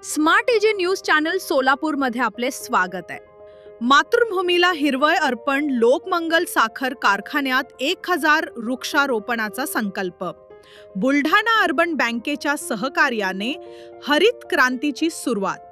Smart AJ news channel Solapur मध्ये आपले स्वागत आहे। मातृभूमीला हिरवळ अर्पण लोकमंगल साखर कारखान्यात 1000 वृक्षारोपणाचा संकल्प। बुलढाणा अर्बन बँकेच्या सहकार्याने हरित क्रांतीची सुरुवात।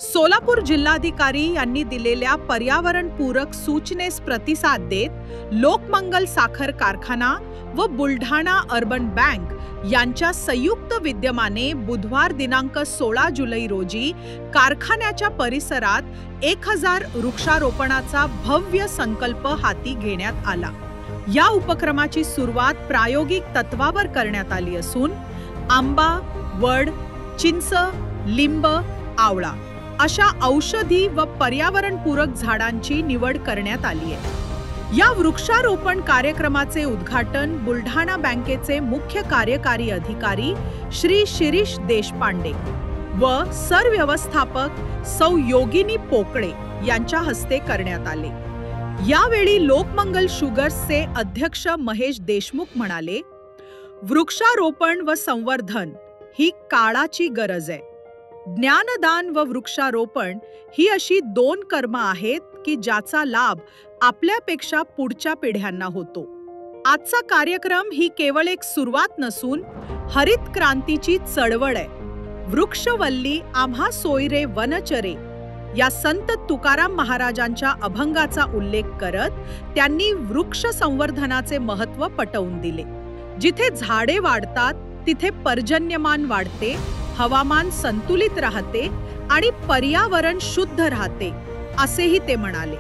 सोलापूर जिल्हाधिकारी यांनी दिलेल्या पर्यावरणपूरक सूचनेस प्रतिसाद देत लोकमंगल साखर कारखाना व बुलढाणा अर्बन बँक यांच्या संयुक्त विद्यमाने बुधवार दिनांक 16 जुलै रोजी कारखान्याच्या परिसरात 1000 वृक्षारोपणाचा भव्य संकल्प हाती घेण्यात आला। या उपक्रमाची सुरुवात प्रायोगिक तत्वावर करण्यात आली असून आंबा, वड, चिंच, लिंब, आवळा अशा औषधी व पर्यावरणपूरक झाडांची निवड करण्यात आली आहे। या वृक्षारोपण कार्यक्रमाचे उद्घाटन बुलढाणा बँकेचे मुख्य कार्यकारी अधिकारी श्री शिरीष देशपांडे व सरव्यवस्थापक सौ योगिनी पोकळे यांच्या हस्ते करण्यात आले। यावेळी लोकमंगल शुगर्सचे अध्यक्ष महेश देशमुख म्हणाले, वृक्षारोपण व संवर्धन ही काळाची गरज आहे। ज्ञानदान व वृक्षारोपण ही अशी दोन कर्म आहेत की ज्याचा लाभ आपल्यापेक्षा पुढच्या पिढ्यांना होतो। आजचा कार्यक्रम ही केवळ एक सुरुवात नसून हरित क्रांतीची चळवळ आहे। वृक्षवल्ली आम्हा सोयरे वनचरे या संत तुकाराम महाराजांच्या अभंगाचा उल्लेख करत त्यांनी वृक्ष संवर्धनाचे महत्त्व पटवून दिले। जिथे झाडे वाढतात तिथे पर्जन्यमान वाढते, हवामान संतुलित राहते आणि पर्यावरण शुद्ध राहते असेही ते म्हणाले।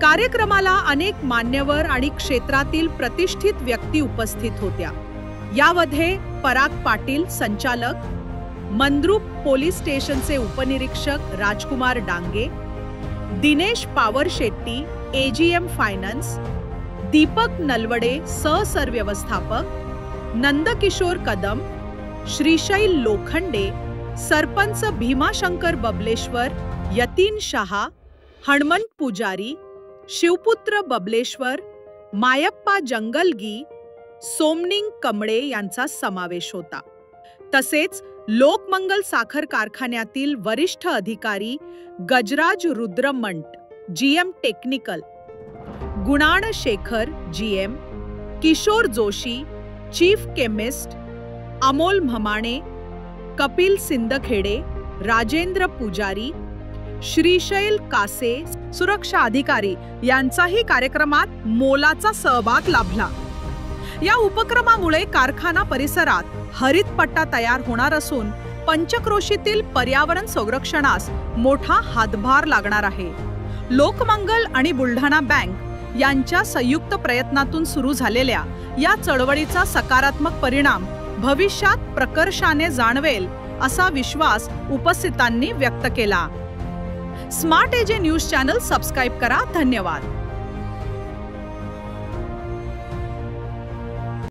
कार्यक्रमाला अनेक मान्यवर आणि क्षेत्रातील प्रतिष्ठित व्यक्ती उपस्थित होत्या। यामध्ये पराग पाटील संचालक, मंद्रुप पोलीस स्टेशनचे उपनिरीक्षक राजकुमार डांगे, दिनेश पावर शेट्टी एजीएम फायनान्स, दीपक नलवडे सहसरव्यवस्थापक, नंदकिशोर कदम, श्रीशैल लोखंडे, सरपंच भीमाशंकर बबलेश्वर, यतीन शहा, हणमंत पुजारी, शिवपुत्र बबलेश्वर, मायप्पा जंगलगी, सोमनिंग कमळे यांचा समावेश होता। तसेच लोकमंगल साखर कारखान्यातील वरिष्ठ अधिकारी गजराज रुद्रमंट जीएम टेक्निकल, गुणाण Shekhar GM, Kishor Joshi chief chemist, Amol Mhamane, Kapil Sindkhede, Rajendra Pujari, Shrishail कासे सुरक्षा अधिकारी यांचाही कार्यक्रमात मोलाचा सहभाग लाभला। या उपक्रमामुळे कारखाना परिसरात हरित पट्टा तयार होणार असून पंचक्रोशीतील पर्यावरण संरक्षणास मोठा हातभार लागणार आहे। लोकमंगल आणि बुलढाणा बँक यांच्या संयुक्त प्रयत्नातून सुरू झालेल्या या चळवळीचा सकारात्मक परिणाम भविष्यात प्रकर्षाने जाणवेल असा विश्वास उपस्थितांनी व्यक्त केला। Smart AJ news channel subscribe करा। धन्यवाद।